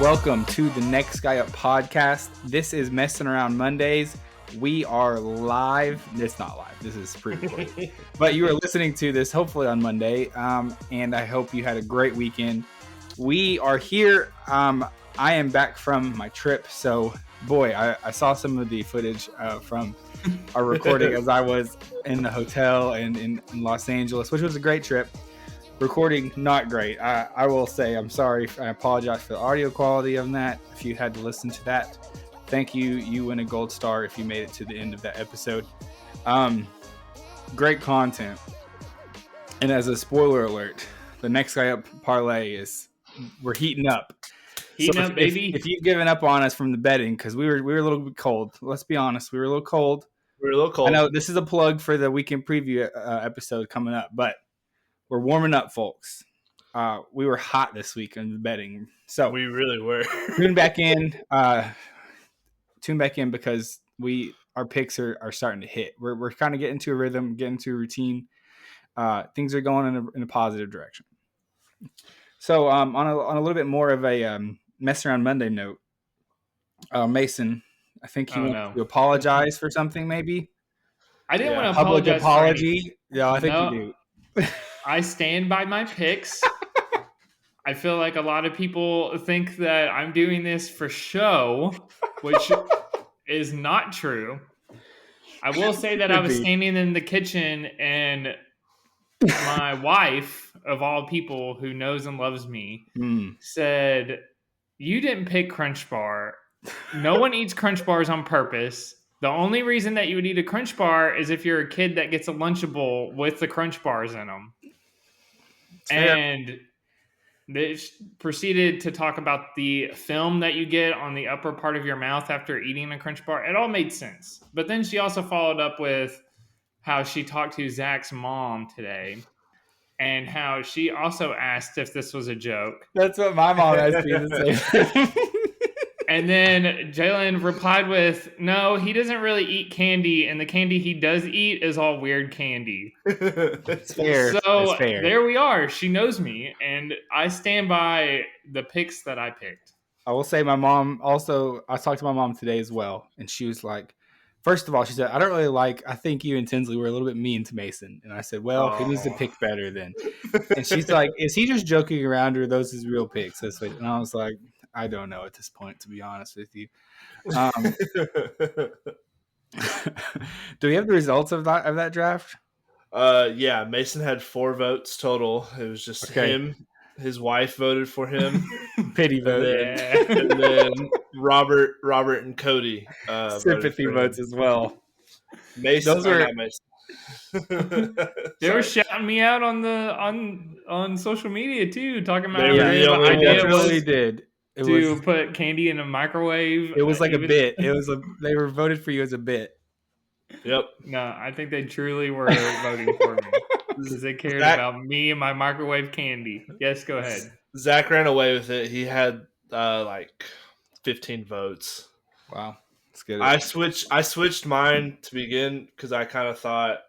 welcome to the Next Guy Up podcast. This is Messin Around Mondays. We are live. It's not live. This is pre-recorded. But you are listening to this hopefully on Monday, and I hope you had a great weekend. We are here. I am back from my trip, so boy, I saw some of the footage from our recording as I was in the hotel and in Los Angeles, which was a great trip. Recording, not great. I will say I'm sorry. I apologize for the audio quality of that. If you had to listen to that, thank you. You win a gold star if you made it to the end of that episode. Great content. And as a spoiler alert, the Next Guy Up parlay we're heating up. Heating up, baby. If you've given up on us from the betting, because we were a little bit cold. Let's be honest, we were a little cold. I know this is a plug for the weekend preview episode coming up, but we're warming up, folks. We were hot this week in the betting, so we really were. Tune back in because our picks are starting to hit. We're kind of getting to a rhythm, getting to a routine. Things are going in a positive direction. So on a little bit more of a mess around Monday note, Mason, I think you want to apologize for something, maybe. I didn't want to public apologize. Apology. Yeah, I think you do. I stand by my picks. I feel like a lot of people think that I'm doing this for show, which is not true. I will say that I was standing in the kitchen and my wife, of all people who knows and loves me, said, "You didn't pick Crunch Bar. No one eats Crunch Bars on purpose. The only reason that you would eat a Crunch Bar is if you're a kid that gets a Lunchable with the Crunch Bars in them." And they proceeded to talk about the film that you get on the upper part of your mouth after eating a Crunch Bar. It all made sense. But then she also followed up with how she talked to Zach's mom today and how she also asked if this was a joke. That's what my mom asked me to say. And then Jalen replied with, "No, he doesn't really eat candy, and the candy he does eat is all weird candy." That's fair. So That's fair. There we are. She knows me, and I stand by the picks that I picked. I will say my mom also, I talked to my mom today as well, and she was like, first of all, she said, I think you and Tinsley were a little bit mean to Mason. And I said, well, he needs to pick better then. And she's like, is he just joking around or are those his real picks? And I was like, I don't know at this point, to be honest with you. Do we have the results of that draft? Yeah, Mason had 4 votes total. It was just him. His wife voted for him. Pity vote. And then Robert and Cody sympathy votes as well. Mason, those were not Mason. They were shouting me out on social media too, talking about they did. Put candy in a microwave. It was like a bit. They were voted for you as a bit. Yep. No, I think they truly were voting for me because they cared about me and my microwave candy. Yes, go ahead. Zach ran away with it. He had like 15 votes. Wow, that's good. I switched mine to begin because I kind of thought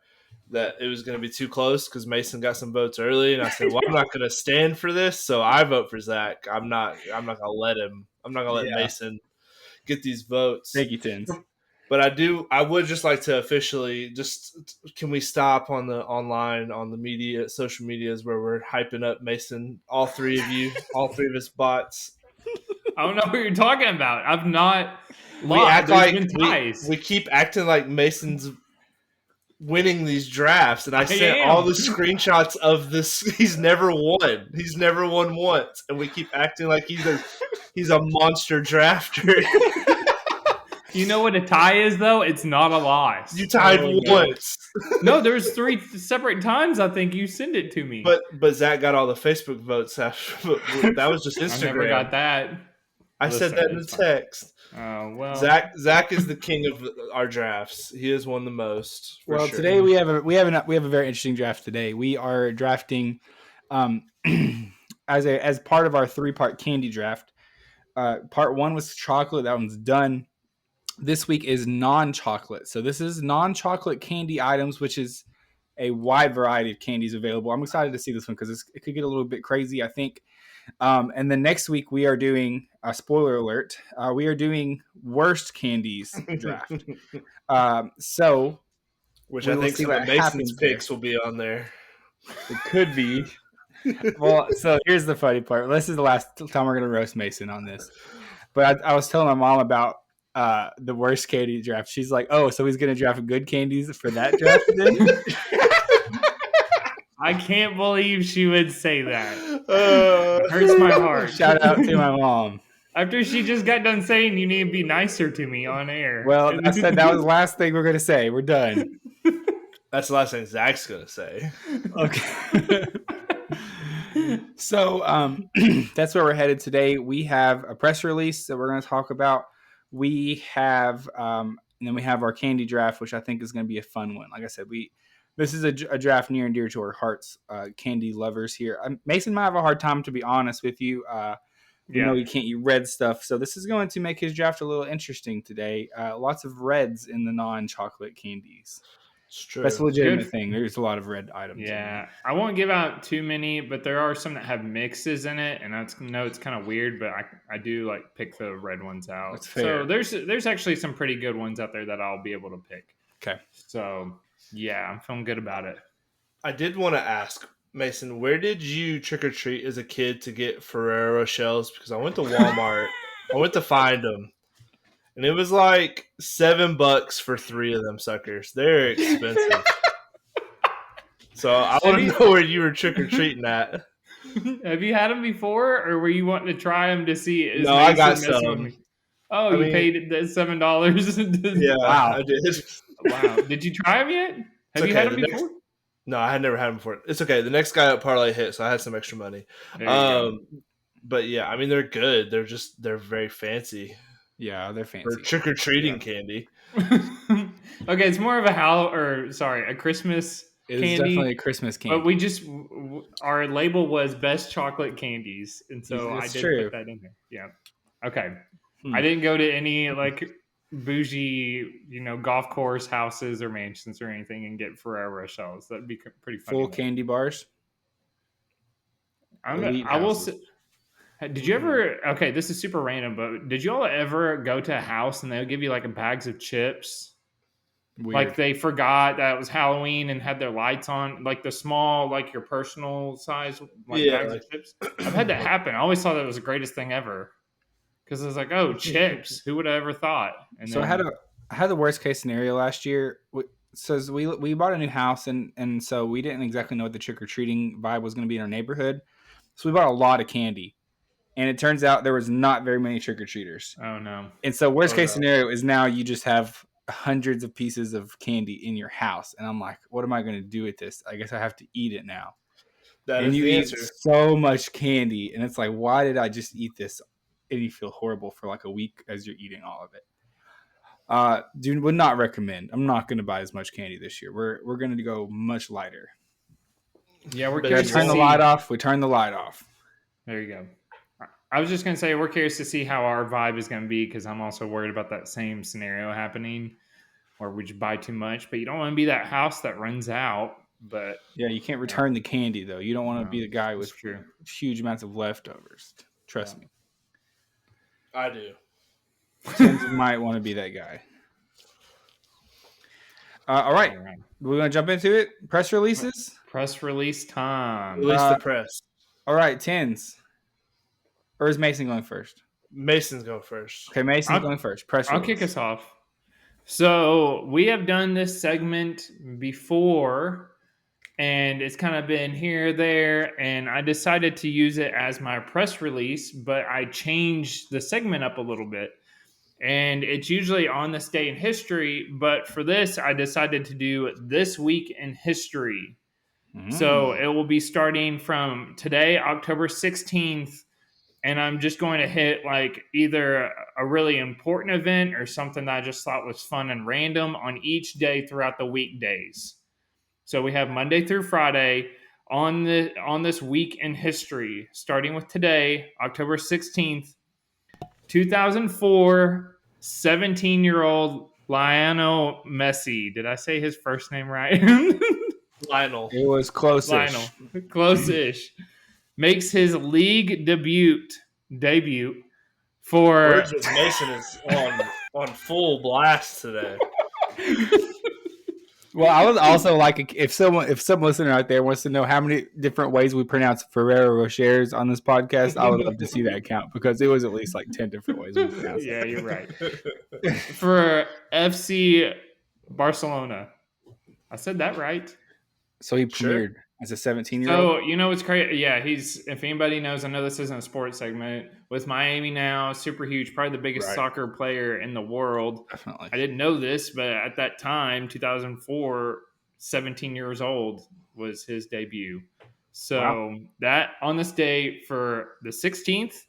that it was going to be too close because Mason got some votes early, and I said, "Well, I'm not going to stand for this, so I vote for Zach. I'm not going to let him. I'm not going to let Mason get these votes." Thank you, Tins. But I would just like to officially can we stop on the media, social medias where we're hyping up Mason, all 3 of you, all 3 of his bots. I don't know what you're talking about. I've not. We act like we keep acting like Mason's winning these drafts, and I sent all the screenshots of this. He's never won. He's never won once, and we keep acting like he's a monster drafter. You know what a tie is, though? It's not a loss. You tied once. No, there's 3 separate times I think you sent it to me. But Zach got all the Facebook votes after. That was just Instagram. I never got that. I said that in the text. Oh well. Zach is the king of our drafts. He has won the most. Well, sure. Today we have a very interesting draft. Today we are drafting, as part of our 3-part candy draft. Part 1 was chocolate. That one's done. This week is non-chocolate. So this is non-chocolate candy items, which is a wide variety of candies available. I'm excited to see this one because it could get a little bit crazy. I think And then next week we are doing a spoiler alert. We are doing worst candies draft. So which we I will think see some what of Mason's happens there. picks will be on there. It could be. Well, so here's the funny part. This is the last time we're going to roast Mason on this. But I was telling my mom about the worst candy draft. She's like, "Oh, so he's going to draft good candies for that draft then?" I can't believe she would say that. It hurts my heart. Shout out to my mom. After she just got done saying you need to be nicer to me on air. Well, I said that was the last thing we're going to say. We're done. That's the last thing Zach's going to say. Okay. So that's where we're headed today. We have a press release that we're going to talk about. We have, and then we have our candy draft, which I think is going to be a fun one. Like I said, this is a draft near and dear to our hearts, candy lovers here. Mason might have a hard time, to be honest with you. We know he can't eat red stuff, so this is going to make his draft a little interesting today. Lots of reds in the non-chocolate candies. It's true. That's a legitimate thing. There's a lot of red items. Yeah, I won't give out too many, but there are some that have mixes in it, and I know it's kind of weird, but I do like pick the red ones out. That's fair. So there's actually some pretty good ones out there that I'll be able to pick. Okay. So yeah, I'm feeling good about it. I did want to ask, Mason, where did you trick or treat as a kid to get Ferrero shells? Because I went to Walmart. I went to find them. And it was like $7 for 3 of them suckers. They're expensive. So I want to know where you were trick or treating at. Have you had them before, or were you wanting to try them to see? No, I got some. Oh, you paid $7? Yeah, wow, I did. Wow, did you try them yet? Have you had them before? No, I had never had them before. It's okay. The next guy at Parlay hit, so I had some extra money. But yeah, I mean they're good. They're very fancy. Yeah, they're fancy. For trick-or-treating candy. Okay, it's more of a Christmas candy. It's definitely a Christmas candy. But our label was best chocolate candies. And so I did put that in there. Yeah. Okay. I didn't go to any like bougie, golf course houses or mansions or anything and get Ferrero shells. That'd be pretty funny. Full candy bars. I will say, did you ever? Okay, this is super random, but did you all ever go to a house and they'll give you like bags of chips? Weird. Like they forgot that it was Halloween and had their lights on, like the small, like your personal size, bags of chips. I've had that happen. I always thought that was the greatest thing ever because it was like, oh, chips. Who would have ever thought? And so then, I had the worst case scenario last year. So we bought a new house and so we didn't exactly know what the trick or treating vibe was going to be in our neighborhood. So we bought a lot of candy. And it turns out there was not very many trick-or-treaters. Oh, no. And so worst case scenario is now you just have hundreds of pieces of candy in your house. And I'm like, what am I going to do with this? I guess I have to eat it now. And you eat so much candy. And it's like, why did I just eat this? And you feel horrible for like a week as you're eating all of it. Would not recommend. I'm not going to buy as much candy this year. We're going to go much lighter. Yeah, we're going to turn the light off. We turn the light off. There you go. I was just going to say, we're curious to see how our vibe is going to be because I'm also worried about that same scenario happening where we just buy too much. But you don't want to be that house that runs out. But yeah, you can't return the candy, though. You don't want to be the guy with huge amounts of leftovers. Trust me. I do. You might want to be that guy. All right. We're going to jump into it. Press releases? Press release time. Release the press. All right, Tins. Or is Mason going first? Mason's going first. Okay, Mason's going first. I'll kick us off. So we have done this segment before, and it's kind of been here, there, and I decided to use it as my press release, but I changed the segment up a little bit. And it's usually on this day in history, but for this, I decided to do This Week in History. So it will be starting from today, October 16th, and I'm just going to hit like either a really important event or something that I just thought was fun and random on each day throughout the weekdays. So we have Monday through Friday on this week in history, starting with today, October 16th, 2004, 17-year-old Lionel Messi. Did I say his first name right? Lionel. It was close-ish. Lionel. Close-ish. makes his league debut for. Words with Mason is on full blast today. Well, I was also like, if some listener out there wants to know how many different ways we pronounce Ferrero Rochers on this podcast, I would love to see that count because it was at least like 10 different ways we pronounce it. Yeah, you're right. For FC Barcelona. I said that right. So he premiered as a 17-year-old. So, you know what's crazy? Yeah, if anybody knows, I know this isn't a sports segment, with Miami now, super huge, probably the biggest soccer player in the world. Definitely. I didn't know this, but at that time, 2004, 17 years old was his debut. So that on this day for the 16th,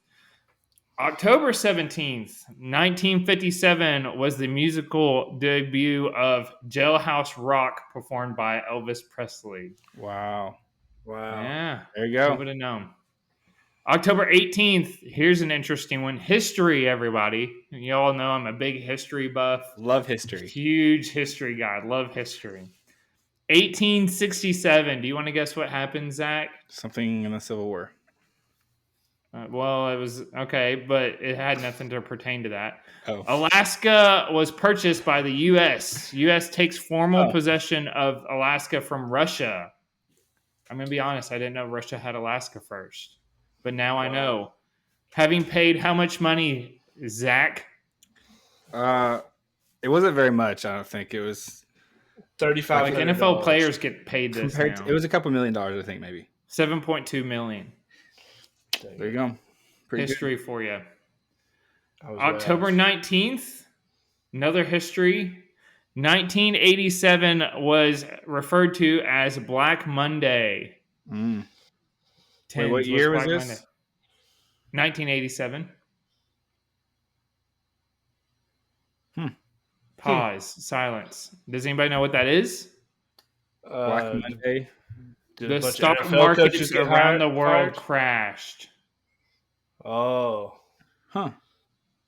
October 17th, 1957 was the musical debut of Jailhouse Rock performed by Elvis Presley. Wow. Yeah. There you go. Who would have known? October 18th, here's an interesting one. History, everybody. You all know I'm a big history buff. Love history. Huge history guy. Love history. 1867. Do you want to guess what happened, Zach? Something in the Civil War. Well, it was okay, but it had nothing to pertain to that. Oh. Alaska was purchased by the U.S. U.S. takes formal possession of Alaska from Russia. I'm going to be honest. I didn't know Russia had Alaska first, but now I know. Having paid how much money, Zach? It wasn't very much. I don't think it was 35. Like NFL players get paid this now. It was a couple $1 million, I think, maybe. $7.2 million. There you go. Pretty history good for you. October 19th, another history. 1987 was referred to as Black Monday. Wait, what year was this? Monday. 1987. Pause. Silence. Does anybody know what that is? Black Monday. The stock markets around the world crashed. Oh. Huh.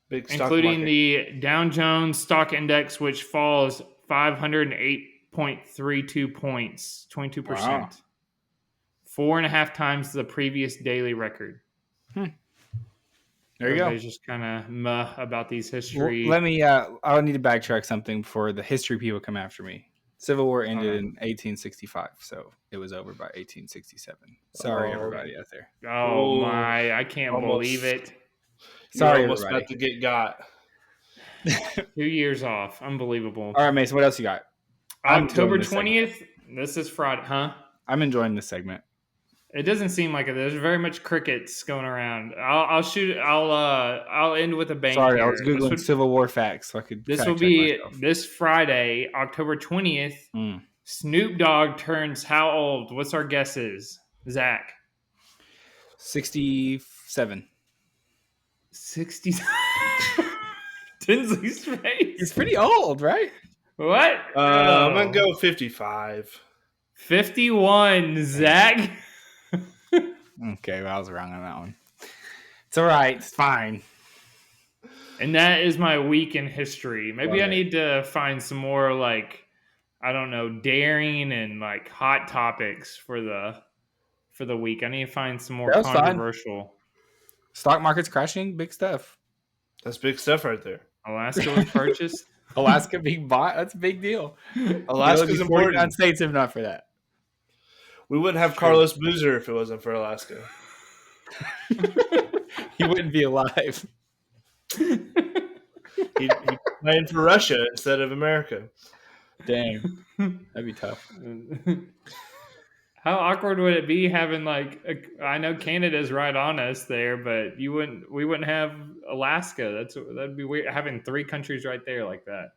Big stock including market. The Dow Jones Stock Index, which falls 508.32 points, 22%. Wow. 4.5 times the previous daily record. There you Everybody's just kind of meh about these history. Well, let me. I'll need to backtrack something before the history people come after me. Civil War ended in 1865, so it was over by 1867. Sorry, everybody out there. Oh my! I can't believe it. Sorry, almost about to get got. 2 years off. Unbelievable. All right, Mason. What else you got? October 20th. This is Friday, huh? I'm enjoying this segment. It doesn't seem like it. There's very much crickets going around. I'll end with a bang. Sorry, here. I was googling Civil War facts so I could. This will be this Friday, October 20th. Snoop Dogg turns how old? What's our guesses, Zach? 67. 60. Tinsley's face. He's pretty old, right? What? I'm gonna go 55. 51, Zach. Okay, well, I was wrong on that one. It's all right. It's fine. And that is my week in history. Maybe I need to find some more, like, I don't know, daring and like hot topics for the week. I need to find some more controversial. Fine. Stock market's crashing. Big stuff. That's big stuff right there. Alaska was purchased. Alaska being bought. That's a big deal. Alaska's important. 49 states if not for that. We wouldn't have Carlos Boozer if it wasn't for Alaska. He wouldn't be alive. He'd playing for Russia instead of America. Dang. That'd be tough. How awkward would it be having I know Canada's right on us there, but we wouldn't have Alaska. That'd be weird having 3 countries right there like that.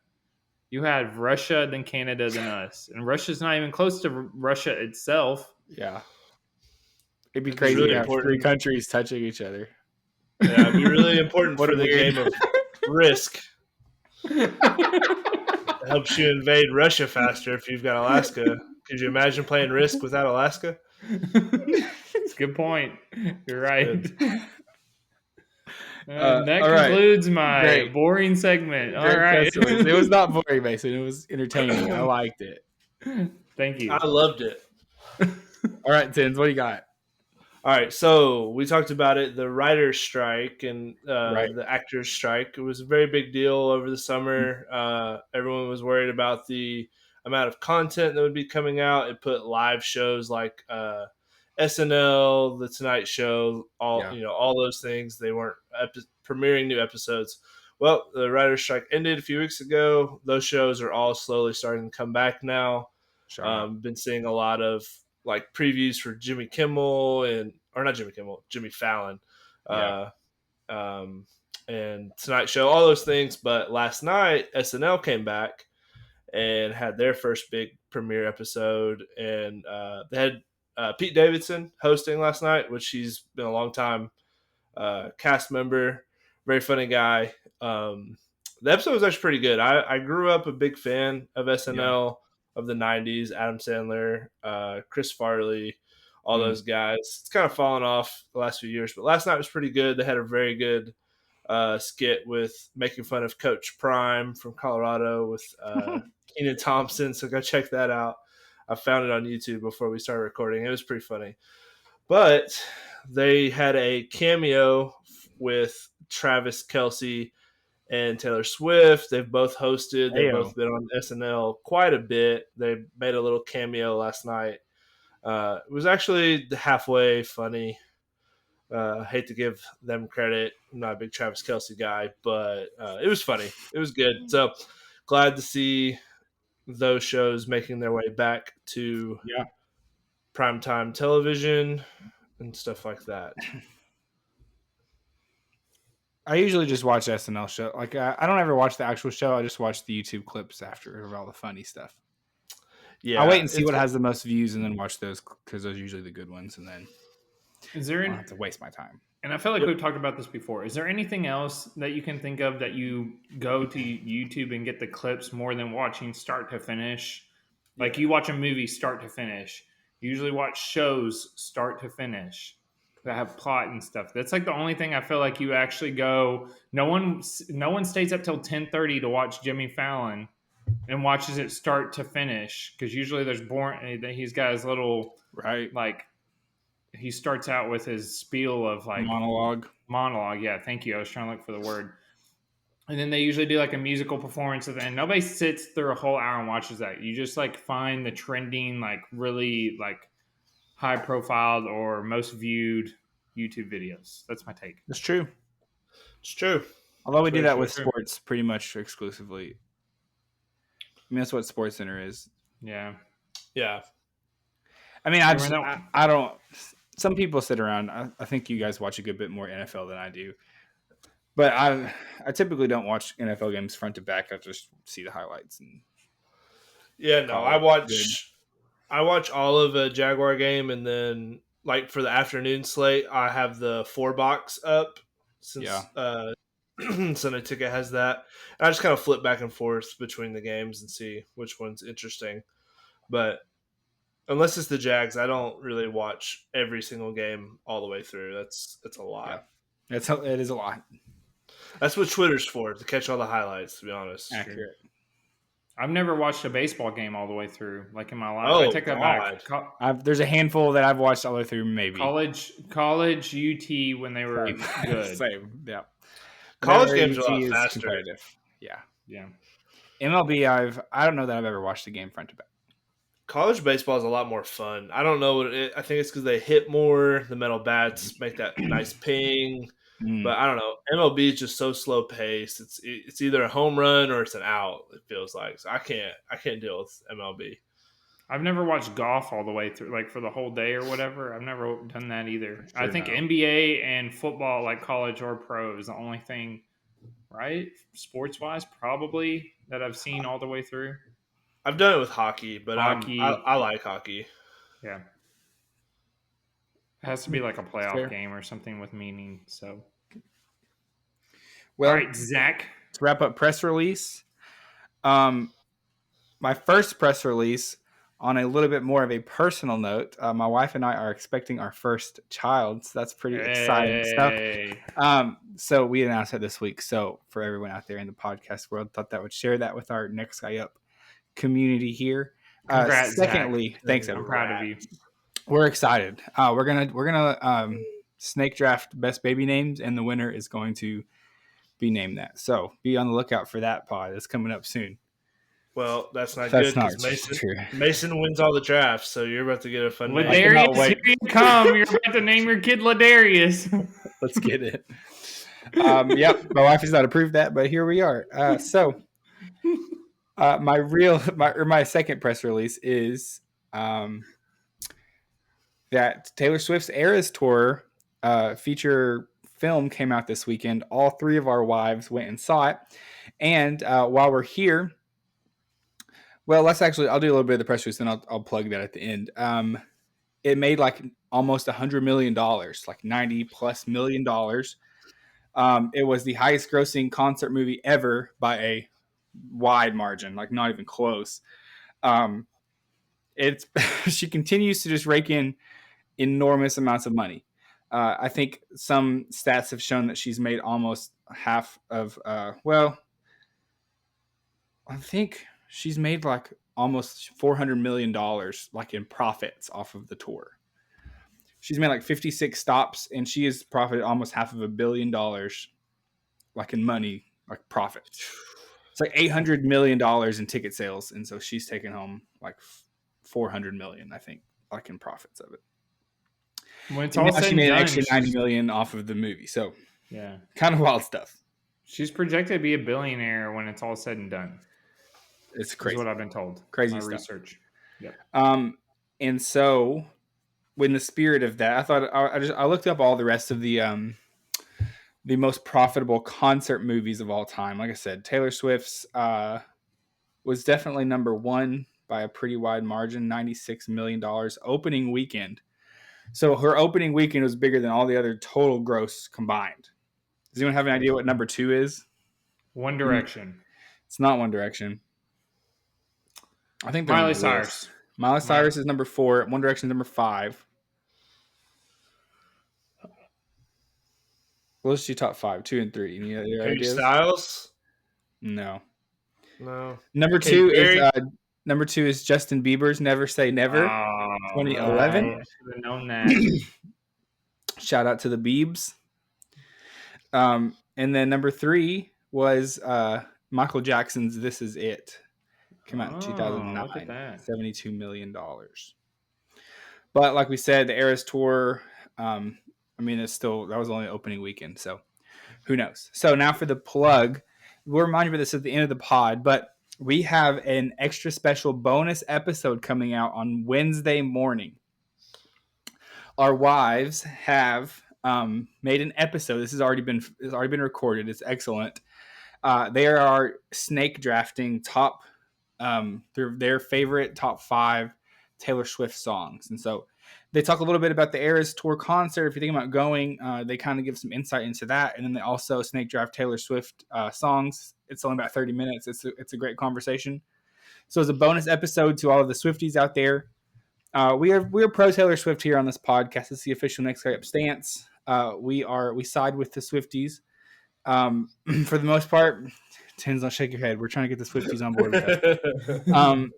You had Russia, then Canada, then us. And Russia's not even close to Russia itself. Yeah. It'd be crazy to have 3 countries touching each other. Yeah, it'd be really important for the game of Risk. It helps you invade Russia faster if you've got Alaska. Could you imagine playing Risk without Alaska? Good point. You're right. That concludes my boring segment. All right. It was not boring, Mason. It was entertaining. I liked it. Thank you. I loved it. All right, Tins, what do you got? All right, so we talked about it, the writer's strike and Right. the actors' strike. It was a very big deal over the summer. Everyone was worried about the amount of content that would be coming out. It put live shows like SNL, The Tonight Show, all those things. They weren't premiering new episodes. Well, the writer's strike ended a few weeks ago. Those shows are all slowly starting to come back now. Been seeing a lot of like previews for Jimmy Kimmel Jimmy Fallon, Yeah. And Tonight Show, all those things. But last night, SNL came back and had their first big premiere episode, and they had Pete Davidson hosting last night, which he's been a long time cast member, very funny guy. The episode was actually pretty good. I grew up a big fan of SNL of the 90s, Adam Sandler, Chris Farley, all those guys. It's kind of fallen off the last few years, but last night was pretty good. They had a very good skit with making fun of Coach Prime from Colorado with Kenan Thompson, so go check that out. I found it on YouTube before we started recording. It was pretty funny. But they had a cameo with Travis Kelce and Taylor Swift. They've both hosted. They've both been on SNL quite a bit. They made a little cameo last night. It was actually halfway funny. I hate to give them credit. I'm not a big Travis Kelce guy, but it was funny. It was good. So glad to see those shows making their way back to primetime television and stuff like that. I usually just watch SNL show. Like I don't ever watch the actual show. I just watch the YouTube clips after of all the funny stuff. Yeah, I'll wait and see what has the most views, and then watch those because those are usually the good ones. And then I don't have to waste my time. And I feel like we've talked about this before. Is there anything else that you can think of that you go to YouTube and get the clips more than watching start to finish? Like you watch a movie start to finish. You usually watch shows start to finish that have plot and stuff. That's like the only thing I feel like you actually go. No one stays up till 10:30 to watch Jimmy Fallon and watches it start to finish, because usually there's he's got his little like. He starts out with his spiel of like monologue. Yeah, thank you. I was trying to look for the word. And then they usually do like a musical performance at the end. Nobody sits through a whole hour and watches that. You just like find the trending, like really like high profiled or most viewed YouTube videos. That's my take. That's true. It's true. Although we do that with sports pretty much exclusively. I mean, that's what SportsCenter is. Yeah. Yeah. I mean, I don't. Some people sit around. I think you guys watch a good bit more NFL than I do, but I typically don't watch NFL games front to back. I just see the highlights and. Yeah, no, I watch all of a Jaguar game, and then like for the afternoon slate, I have the 4-box up since Sunday Ticket has that. And I just kind of flip back and forth between the games and see which one's interesting, but. Unless it's the Jags, I don't really watch every single game all the way through. That's a lot. Yeah. It is a lot. That's what Twitter's for, to catch all the highlights, to be honest. Accurate. I've never watched a baseball game all the way through, like in my life. Oh, I take that back. There's a handful that I've watched all the way through, maybe. College UT when they were good. Same, yeah. College games are a lot faster. Competitive. Yeah. Yeah. MLB, I don't know that I've ever watched a game front to back. College baseball is a lot more fun. I don't know what I think it's because they hit more. The metal bats make that nice ping, but I don't know. MLB is just so slow paced. It's either a home run or it's an out. It feels like so. I can't deal with MLB. I've never watched golf all the way through, like for the whole day or whatever. I've never done that either. I think NBA and football, like college or pro, is the only thing, right? Sports wise, probably that I've seen all the way through. I've done it with hockey, but I like hockey. Yeah. It has to be like a playoff game or something with meaning. So, well, all right, Zach. Let's wrap up press release. My first press release on a little bit more of a personal note. My wife and I are expecting our first child, so that's pretty exciting stuff. So we announced it this week. So for everyone out there in the podcast world, thought that would share that with our Next Guy Up community here. Congrats, secondly, Zach. thanks. I'm proud of you. We're excited. We're gonna snake draft best baby names, and the winner is going to be named that. So be on the lookout for that pod. It's coming up soon. Well, that's not That's good not because true. Mason wins all the drafts, so you're about to get a fun name. Ladarius, here you come. You're about to name your kid Ladarius. Let's get it. Yep, my wife has not approved that, but here we are. My second press release is that Taylor Swift's Eras Tour feature film came out this weekend. All three of our wives went and saw it. And while we're here, well, I'll do a little bit of the press release, and I'll plug that at the end. It made like almost $100 million, like $90+ million. It was the highest grossing concert movie ever by a wide margin, like not even close. She continues to just rake in enormous amounts of money. I think some stats have shown that she's made almost half of, I think she's made like almost $400 million like in profits off of the tour. She's made like 56 stops, and she has profited almost $500 million like in money, like profit. It's like $800 million in ticket sales, and so she's taken home like $400 million, I think, like in profits of it. When it's all said she made an extra $90 million off of the movie, so yeah, kind of wild stuff. She's projected to be a billionaire when it's all said and done. It's crazy. That's what I've been told. Crazy my stuff. Research. Yep. And so, in the spirit of that, I thought I looked up all the rest of the most profitable concert movies of all time. Like I said, Taylor Swift's was definitely number one by a pretty wide margin, $96 million opening weekend. So her opening weekend was bigger than all the other total gross combined. Does anyone have an idea what number two is? One Direction. It's not One Direction. I think Miley Cyrus. Miley Cyrus is number 4. One Direction is number 5. What's your top 5? 2 and 3. Any other ideas? Styles? No. Number 2 is Justin Bieber's Never Say Never. 2011. I should have known that. Shout out to the Biebs. And then number 3 was Michael Jackson's This Is It. Came out in 2009. Look at that. $72 million. But like we said, the Eras Tour, it's still, that was only opening weekend, so who knows? So now for the plug, we'll remind you of this at the end of the pod, but we have an extra special bonus episode coming out on Wednesday morning. Our wives have made an episode. This has already been recorded. It's excellent. They are snake drafting their favorite top 5 Taylor Swift songs. And so they talk a little bit about the Eras Tour concert. If you're thinking about going, they kind of give some insight into that. And then they also snake draft Taylor Swift songs. It's only about 30 minutes. It's a great conversation. So as a bonus episode to all of the Swifties out there, we are pro Taylor Swift here on this podcast. It's the official Next Guy Up stance. We side with the Swifties. For the most part, Tins, don't shake your head. We're trying to get the Swifties on board with us.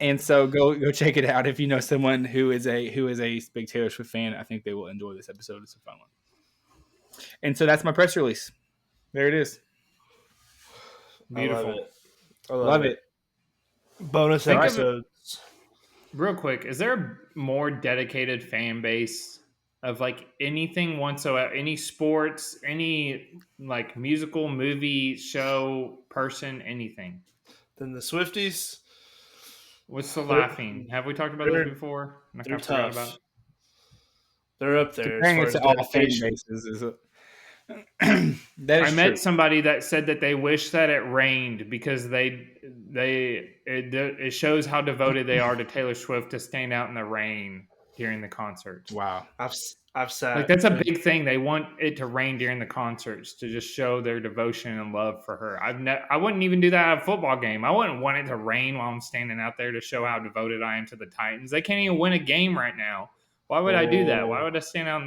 And so go check it out if you know someone who is a big Taylor Swift fan. I think they will enjoy this episode. It's a fun one. And so that's my press release. There it is. Beautiful. I love it. Bonus episodes. Real quick, is there a more dedicated fan base of like anything whatsoever, any sports, any like musical, movie, show, person, anything? Than the Swifties? What's the laughing? Have we talked about this before? They're tough. They're up there. Comparing it to all fan bases I met somebody that said that they wish that it rained because it shows how devoted they are to Taylor Swift to stand out in the rain during the concerts. Wow. I've said like that's a big thing. They want it to rain during the concerts to just show their devotion and love for her. I wouldn't even do that at a football game. I wouldn't want it to rain while I'm standing out there to show how devoted I am to the Titans. They can't even win a game right now. Why would I do that? Why would I stand out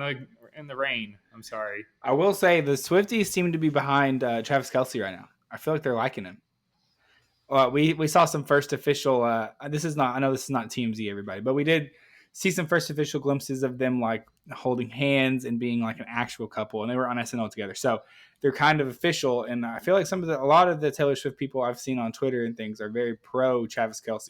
in the rain? I'm sorry. I will say the Swifties seem to be behind Travis Kelce right now. I feel like they're liking him. We saw some first official. I know this is not TMZ, everybody, but we did see some first official glimpses of them like holding hands and being like an actual couple, and they were on SNL together. So they're kind of official, and I feel like a lot of the Taylor Swift people I've seen on Twitter and things are very pro Travis Kelce.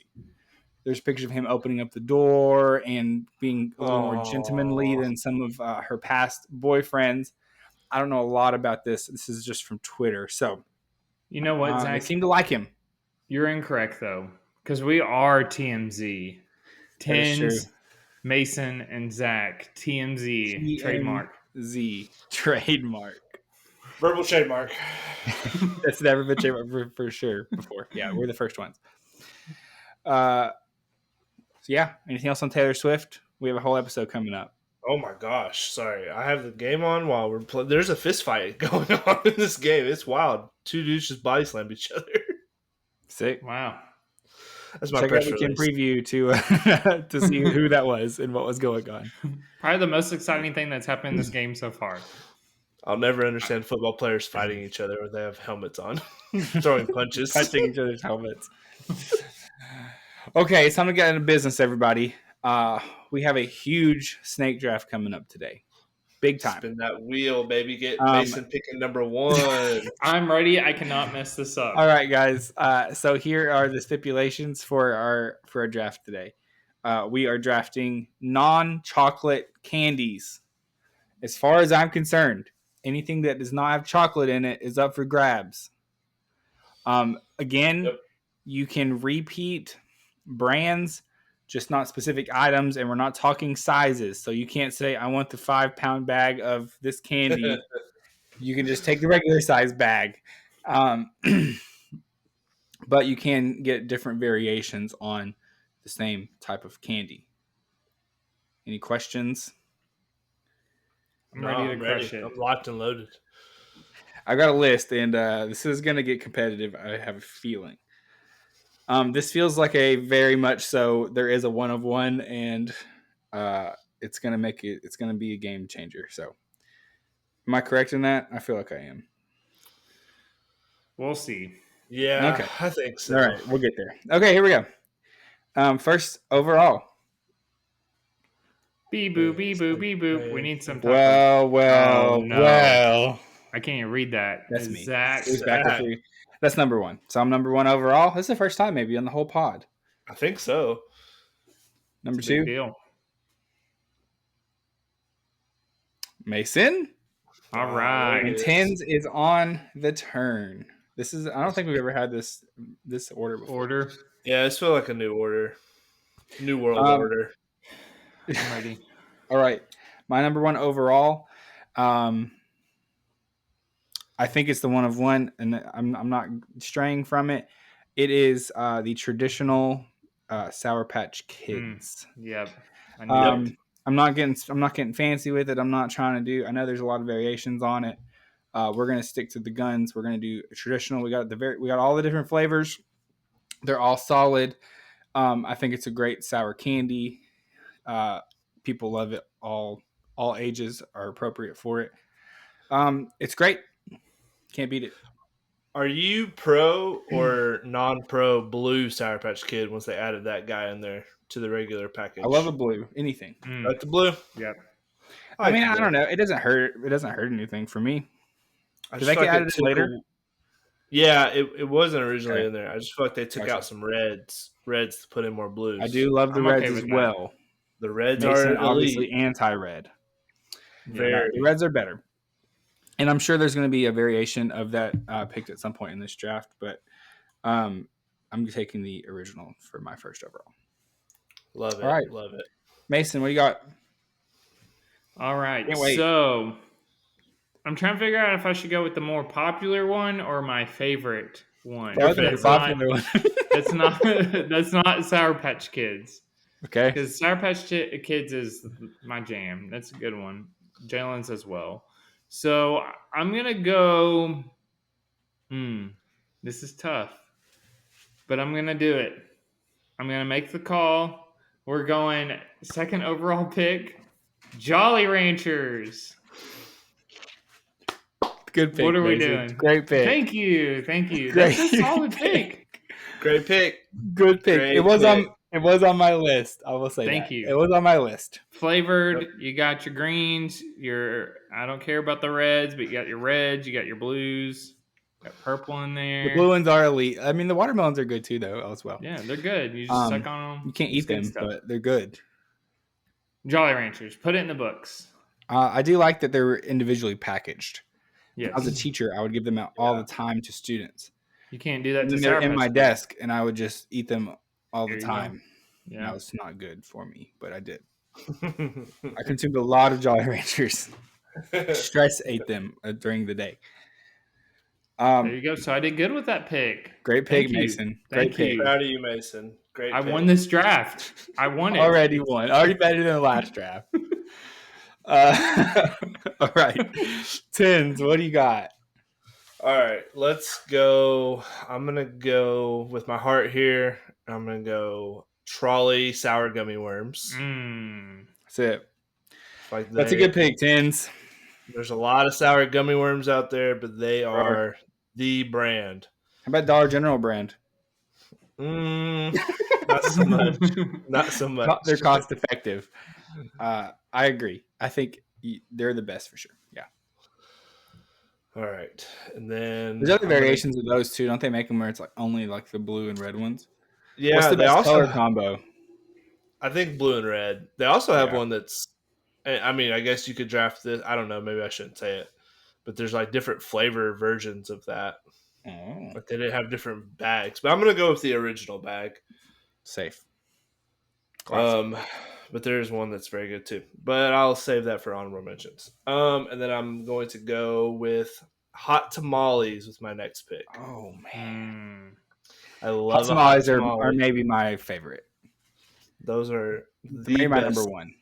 There's pictures of him opening up the door and being a little more gentlemanly than some of her past boyfriends. I don't know a lot about this. This is just from Twitter. So, you know what, Zach? They seem to like him. You're incorrect, though, because we are TMZ. Tens, Messin, and Zach. TMZ. Trademark. Trademark. Verbal trademark. That's never been trademark for sure before. Yeah, we're the first ones. So yeah, anything else on Taylor Swift? We have a whole episode coming up. Oh my gosh, sorry. I have the game on while we're playing. There's a fist fight going on in this game. It's wild. Two dudes just body slammed each other. Sick. Wow. That's my check out the Kim preview to see who that was and what was going on. Probably the most exciting thing that's happened in this game so far. I'll never understand football players fighting each other when they have helmets on, throwing punches, punching each other's helmets. Okay, it's time to get into business, everybody. We have a huge snake draft coming up today. Big time. Spin that wheel, baby. Get Messin picking number 1. I'm ready. I cannot mess this up. All right, guys. So here are the stipulations for our draft today. We are drafting non-chocolate candies. As far as I'm concerned, anything that does not have chocolate in it is up for grabs. Again, You can repeat brands, just not specific items, and we're not talking sizes. So you can't say, I want the 5-pound bag of this candy. You can just take the regular size bag. But you can get different variations on the same type of candy. Any questions? I'm ready to crush it. I'm locked and loaded. I got a list, and this is going to get competitive. I have a feeling. This feels like a very much so. There is a one of one, and it's going to make it. It's going to be a game changer. So, am I correct in that? I feel like I am. We'll see. Yeah, okay. I think so. All right, we'll get there. Okay, here we go. First overall. Beep boop, beep boop, beep boop. We need some. Well. I can't even read that. That's me. Zach. That's number 1. So I'm number 1 overall. This is the first time maybe on the whole pod. I think so. Number 2. Deal. Messin. All right. And Tens is on the turn. This is. I don't think we've ever had this order before. Yeah, this feels like a new order. New world order. I'm ready. All right. My number 1 overall. I think it's the one of one, and I'm not straying from it. It is the traditional Sour Patch Kids. Yep. I'm not getting fancy with it. I'm not trying to do. I know there's a lot of variations on it. We're gonna stick to the guns. We're gonna do traditional. We got all the different flavors. They're all solid. I think it's a great sour candy. People love it. All ages are appropriate for it. It's great. Can't beat it. Are you pro or non-pro blue Sour Patch Kid once they added that guy in there to the regular package? I love a blue. Anything. Like the blue? Yep. I mean, I don't know. It doesn't hurt. It doesn't hurt anything for me. Did they get added later? Yeah, it wasn't originally in there. I just feel like they took out some reds to put in more blues. I do love the reds as well. The reds are obviously anti-red. Very. The reds are better. And I'm sure there's going to be a variation of that picked at some point in this draft, but I'm taking the original for my first overall. Love it. All right. Love it. Mason, what do you got? All right. So I'm trying to figure out if I should go with the more popular one or my favorite one. That's not Sour Patch Kids. Okay. Because Sour Patch Kids is my jam. That's a good one. Jalen's as well. So I'm going to go, this is tough, but I'm going to do it. I'm going to make the call. We're going second overall pick, Jolly Ranchers. Good pick. What are we doing? Great pick. Thank you. That's a solid pick. Great pick. Good pick. It was It was on my list. I will say Thank that. you. It was on my list. Flavored, you got your greens, I don't care about the reds, but you got your reds, you got your blues, got purple in there. The blue ones are elite. I mean, the watermelons are good too, though, as well. Yeah, they're good. You just suck on them. You can't eat them, but they're good. Jolly Ranchers, put it in the books. I do like that they're individually packaged. Yes. As a teacher, I would give them out all the time to students. You can't do that to they're in my desk, and I would just eat them all the time. Yeah. That was not good for me, but I did. I consumed a lot of Jolly Ranchers. Stress ate them during the day. There you go. So I did good with that pick. Great pick, Mason. Great pick. Proud of you, Mason. Great. I won this draft. I won it. Already won. Already better than the last draft. All right. Tins, what do you got? All right, let's go. I'm going to go with my heart here. I'm going to go Trolley sour gummy worms. That's it. That's a good pick, Tins. There's a lot of sour gummy worms out there, but they are the brand. How about Dollar General brand? Not so much. Not so much. They're cost effective. I agree. I think they're the best for sure. Yeah. All right, and then there's other variations of those too. Don't they make them where it's like only like the blue and red ones? Yeah. What's the best color combo? I think blue and red. They also have one that's. I mean, I guess you could draft this. I don't know. Maybe I shouldn't say it, but there's like different flavor versions of that. But they didn't have different bags. But I'm gonna go with the original bag. Safe. Classic. But there's one that's very good too. But I'll save that for honorable mentions. And then I'm going to go with hot tamales with my next pick. Oh man, I love hot tamales. Are maybe my favorite. Those are maybe my number one.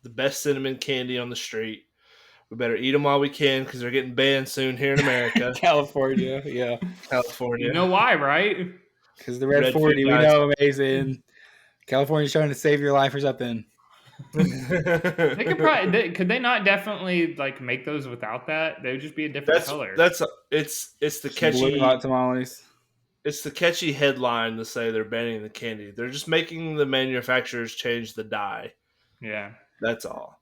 The best cinnamon candy on the street. We better eat them while we can because they're getting banned soon here in America. California, yeah. California. You know why, right? Because the Red 40, we know, amazing. California's trying to save your life or something. They could probably could they not definitely like make those without that? They would just be a different color. It's the catchy blue hot tamales. It's the catchy headline to say they're banning the candy. They're just making the manufacturers change the dye. Yeah. That's all.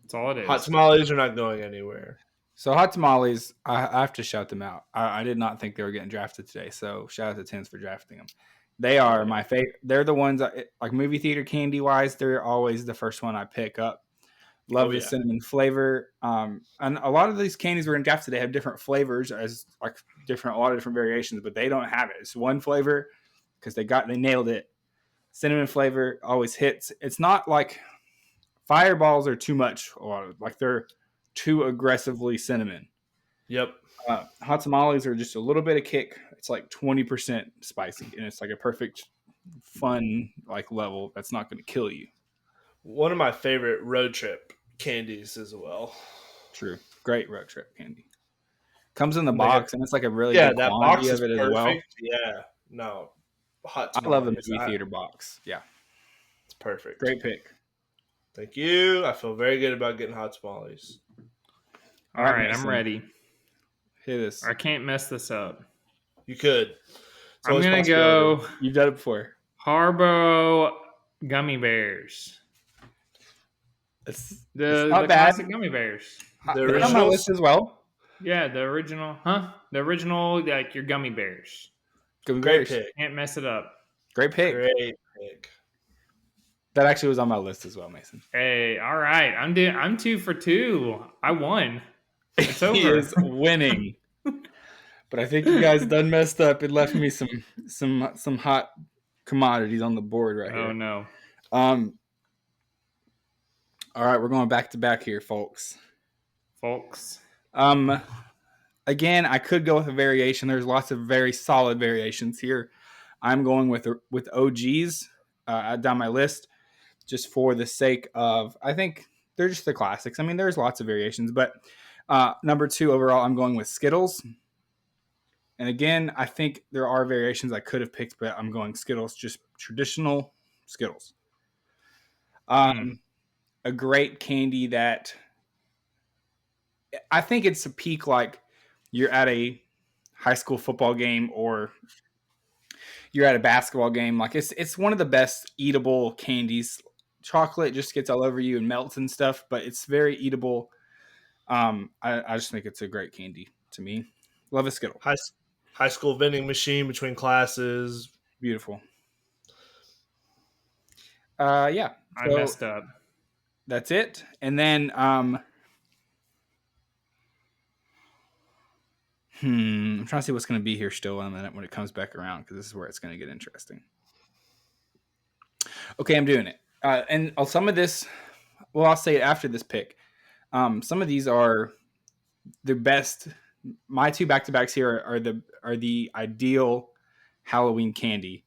That's all it is. Hot tamales are not going anywhere. So hot tamales, I have to shout them out. I did not think they were getting drafted today. So shout out to Tins for drafting them. They are my favorite. They're the ones like movie theater candy wise. They're always the first one I pick up. Love the cinnamon flavor. And a lot of these candies we're in draft today have different flavors as like a lot of different variations, but they don't have it. It's one flavor because they nailed it. Cinnamon flavor always hits. It's not like fireballs are too much. Like they're too aggressively cinnamon. Yep. Hot tamales are just a little bit of kick. It's like 20% spicy, and it's like a perfect, fun like level that's not going to kill you. One of my favorite road trip candies as well. True, great road trip candy. Comes in the box, and it's like a really good that quantity box of it is as perfect. well. Yeah, no, hot tamales. I love the movie theater box. Yeah, it's perfect. Great pick. Thank you. I feel very good about getting hot tamales. All right, I'm ready. Hit this. I can't mess this up. You could. I'm going to go. You've done it before. Haribo gummy bears. It's the not bad. Classic gummy bears. They're on my list as well. Yeah, the original. The original, like your gummy bears. Great pick. Can't mess it up. Great pick. Great pick. That actually was on my list as well, Mason. Hey, all right. I'm 2 for 2. I won. It's over. He is winning. But I think you guys done messed up. It left me some hot commodities on the board right here. Oh no. All right, we're going back to back here, folks. Again, I could go with a variation. There's lots of very solid variations here. I'm going with OGs down my list just for the sake of, I think they're just the classics. I mean, there's lots of variations, but number 2 overall, I'm going with Skittles. And again, I think there are variations I could have picked, but I'm going Skittles, just traditional Skittles. A great candy that I think it's a peak like you're at a high school football game or you're at a basketball game. Like it's one of the best eatable candies. Chocolate just gets all over you and melts and stuff, but it's very eatable. I just think it's a great candy to me. Love a Skittle. High school vending machine between classes. Beautiful. Yeah. I messed up. That's it. And then I'm trying to see what's going to be here still in a minute when it comes back around, because this is where it's going to get interesting. Okay, I'm doing it. And some of this, well, I'll say it after this pick. Some of these are the best. My two back-to-backs here are the ideal Halloween candy,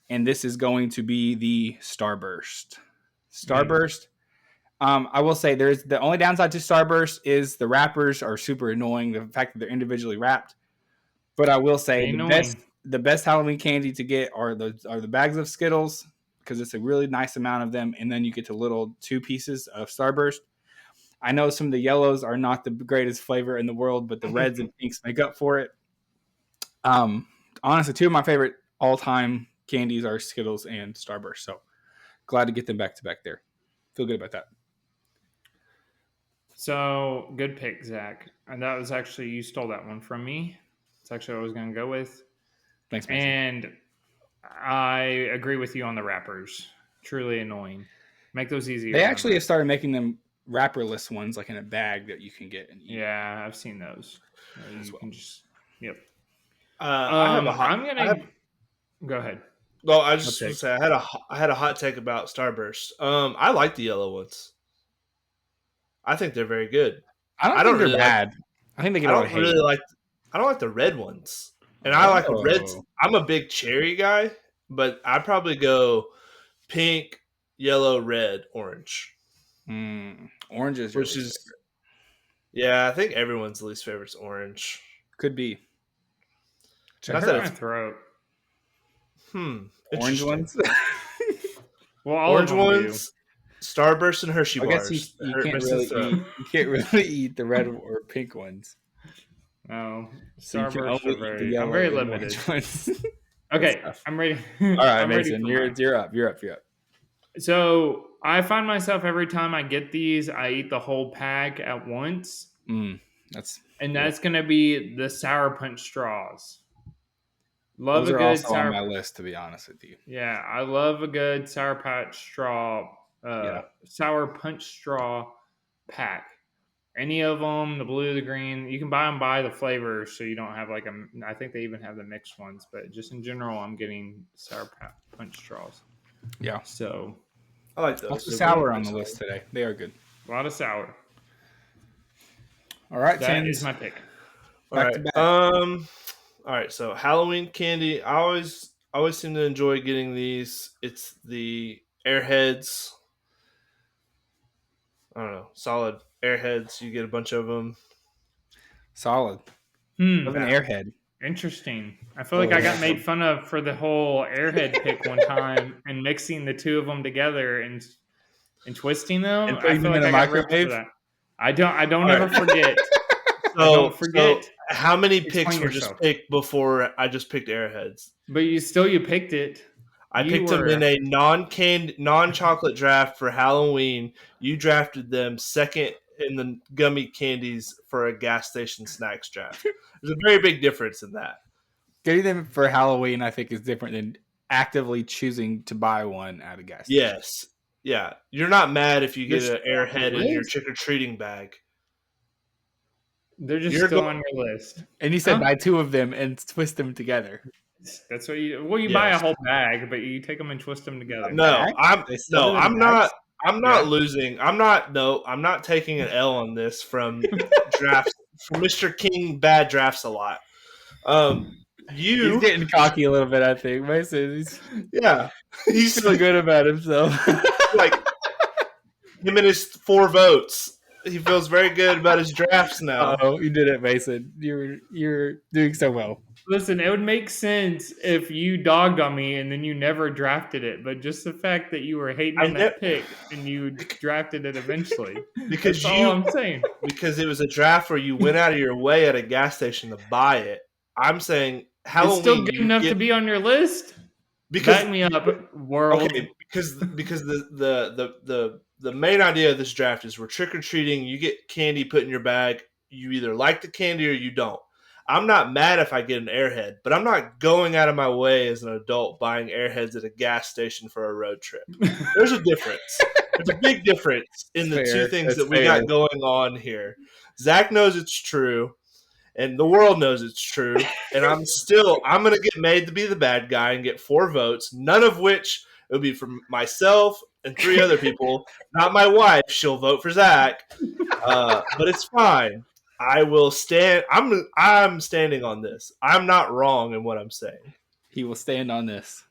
and this is going to be the Starburst. Starburst. I will say there's the only downside to Starburst is the wrappers are super annoying. The fact that they're individually wrapped. But I will say the best Halloween candy to get are the bags of Skittles, because it's a really nice amount of them, and then you get to little 2 pieces of Starburst. I know some of the yellows are not the greatest flavor in the world, but the reds and pinks make up for it. Honestly, 2 of my favorite all-time candies are Skittles and Starburst. So glad to get them back to back there. Feel good about that. So good pick, Zach. And that was actually, you stole that one from me. It's actually what I was going to go with. Thanks, Messin. And I agree with you on the wrappers. Truly annoying. Make those easy. They actually have started making them wrapperless ones, like in a bag that you can get and eat. Yeah, I've seen those. Can just, yep. Go ahead. Well, I just want to say I had a hot take about Starburst. I like the yellow ones. I think they're very good. I don't think they're bad. I think they get a lot of hate. I don't like the red ones, and I like the reds. I'm a big cherry guy, but I'd probably go pink, yellow, red, orange. Orange is favorite. Yeah, I think everyone's least favorite's orange. Could be. Not that my throat. Orange ones. Well, all orange ones. Starburst and Hershey bars. I guess you can't really eat the red or pink ones. Oh, so Starburst. I'm very limited. Okay, I'm ready. All right, Mason, you're up. So I find myself every time I get these, I eat the whole pack at once. That's going to be the Sour Punch straws. Those are also on my list, to be honest with you. Yeah, I love a good Sour Patch straw. Sour Punch straw pack. Any of them, the blue, the green, you can buy them by the flavor, so you don't have I think they even have the mixed ones, but just in general, I'm getting Sour Punch straws. Yeah. So I like those. Lots of sour on the list today. They are good. A lot of sour. All right, that is my pick. All right, so Halloween candy. I always seem to enjoy getting these. It's the Airheads. I don't know, solid Airheads. You get a bunch of them. Solid. Of an Airhead. Interesting. I feel like I got made fun of for the whole Airhead pick one time and mixing the 2 of them together and twisting them. And I feel like I got ripped for that. I don't ever forget. Don't forget. So how many picks were just picked before I just picked Airheads? But you picked it. I picked them in a non-chocolate draft for Halloween. You drafted them second in the gummy candies for a gas station snacks draft. There's a very big difference in that. Getting them for Halloween, I think, is different than actively choosing to buy one at a gas station. Yes. Yeah. You're not mad if you get an Airhead in your trick-or-treating bag. They're just still on your list. And you said buy 2 of them and twist them together. That's what you. Well, you buy a whole bag, but you take them and twist them together. I'm not losing. I'm not taking an L on this from drafts. From Mr. King, bad drafts a lot. He's getting cocky a little bit, I think. Mason, he's feeling good about himself. Like him and his 4 votes. He feels very good about his drafts now. Oh, you did it, Mason. You're doing so well. Listen, it would make sense if you dogged on me and then you never drafted it, but just the fact that you were hating on that pick and you drafted it eventually. Because that's all I'm saying. Because it was a draft where you went out of your way at a gas station to buy it. I'm saying Halloween. It's still good enough to be on your list. Back me up, world. Okay, because the main idea of this draft is we're trick or treating. You get candy put in your bag. You either like the candy or you don't. I'm not mad if I get an Airhead, but I'm not going out of my way as an adult buying Airheads at a gas station for a road trip. There's a difference. There's a big difference in the two things that we got going on here. Zach knows it's true, and the world knows it's true, and I'm going to get made to be the bad guy and get 4 votes, none of which will be from myself and 3 other people. Not my wife. She'll vote for Zach, but it's fine. I will stand. I'm standing on this. I'm not wrong in what I'm saying. He will stand on this.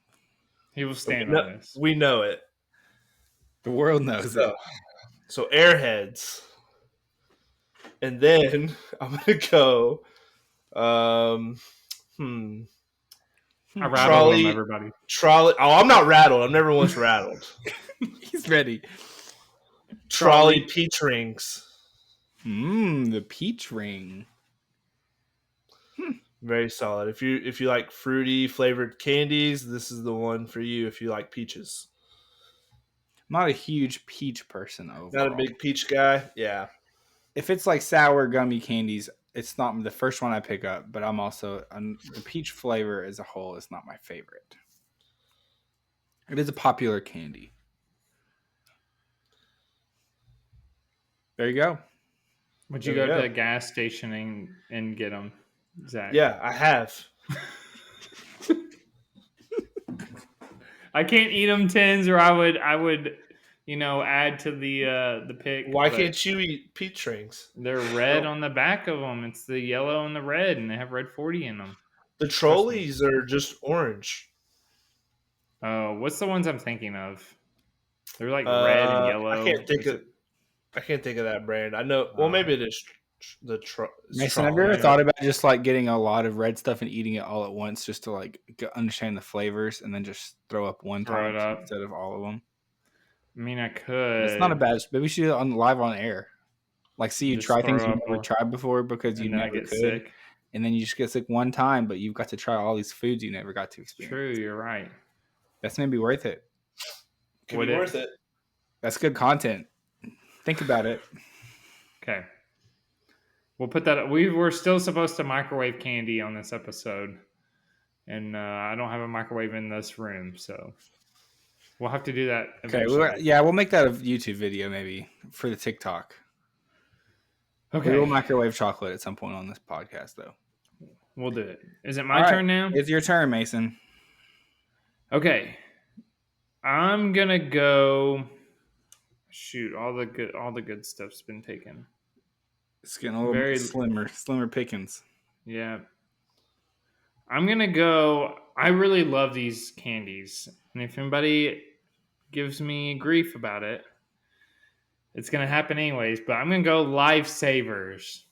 He will stand on this. We know it. The world knows it. So Airheads. And then I'm going to go I rattled trolley, everybody. Trolley. Oh, I'm not rattled. I'm never once rattled. He's ready. Trolley peach rings. The peach ring. Very solid. If you like fruity flavored candies, this is the one for you. If you like peaches, I'm not a huge peach person overall. Not a big peach guy. Yeah. If it's like sour gummy candies, it's not the first one I pick up. But I'm also the peach flavor as a whole is not my favorite. It is a popular candy. There you go. Would you go to the gas station and get them, Zach? Yeah, I have. I can't eat them 10s, or I would, add to the pick. Why can't you eat peach rings? They're red on the back of them. It's the yellow and the red, and they have red 40 in them. The trolleys are just orange. Oh, what's the ones I'm thinking of? They're like red and yellow. I can't think of that brand. I know. Well, maybe it is Mason, have you ever thought about just like getting a lot of red stuff and eating it all at once, just to like understand the flavors, and then just throw up one time instead of all of them? I mean, I could. It's not a bad. Maybe we should do it live on air. Like, see you try things you've never tried before because you never get sick, and then you just get sick one time, but you've got to try all these foods you never got to experience. True, you're right. That's maybe worth it. Could be worth it. That's good content. Think about it. Okay. We'll put that. We were still supposed to microwave candy on this episode, and I don't have a microwave in this room, so we'll have to do that eventually. Okay. We'll make that a YouTube video maybe for the TikTok. Okay. We will microwave chocolate at some point on this podcast, though. We'll do it. Is it my turn now? It's your turn, Mason. Okay. I'm gonna go. Shoot, all the good stuff's been taken. It's getting a little bit slimmer pickings. Yeah. I'm gonna go. I really love these candies, and if anybody gives me grief about it, it's gonna happen anyways. But I'm gonna go Lifesavers.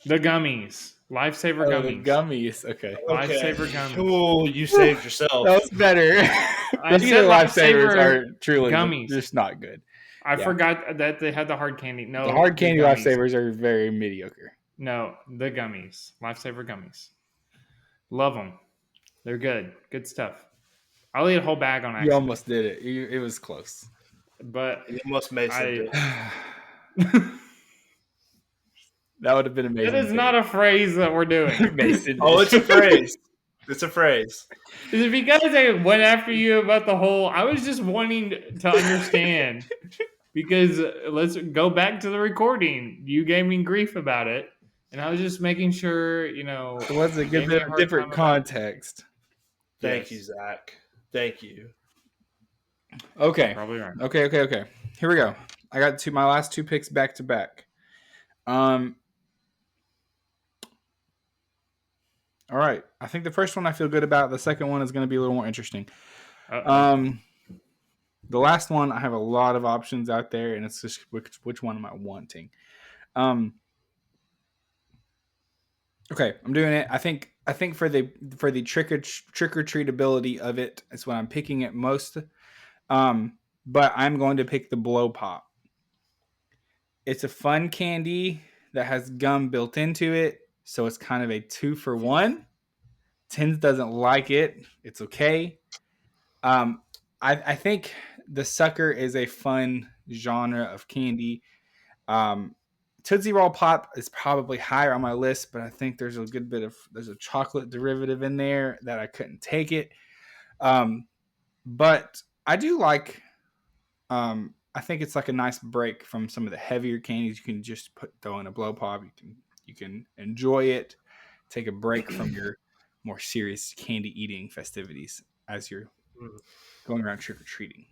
The gummies. Lifesaver gummies. The gummies. Okay. Lifesaver gummies. Cool. You saved yourself. That was better. I said Lifesavers are truly gummies. Just not good. I forgot that they had the hard candy. No, the hard candy Lifesavers are very mediocre. No, the gummies. Lifesaver gummies. Love them. They're good. Good stuff. I'll eat a whole bag on accident. You almost did it. It was close. But you almost made it. That would have been amazing. That is not a phrase that we're doing. Mason. Oh, it's a phrase. It's a phrase. Is it because I went after you about the whole... I was just wanting to understand. Because let's go back to the recording. You gave me grief about it. And I was just making sure, It was a different context. Thank you, Zach. Thank you. Okay. Probably right. Okay. Here we go. I got my last 2 picks back to back. All right. I think the first one I feel good about. The second one is going to be a little more interesting. The last one, I have a lot of options out there, and it's just which one am I wanting? Okay, I'm doing it. I think for the trick or treatability of it is what I'm picking it most. But I'm going to pick the Blow Pop. It's a fun candy that has gum built into it. so it's kind of a 2-for-1. Tins doesn't like it. It's okay. I think the sucker is a fun genre of candy. Tootsie Roll Pop is probably higher on my list, but I think there's a chocolate derivative in there that I couldn't take it. But I do like. I think it's like a nice break from some of the heavier candies. You can just throw in a blow pop. You can enjoy it. Take a break from your more serious candy eating festivities as you're going around trick or treating.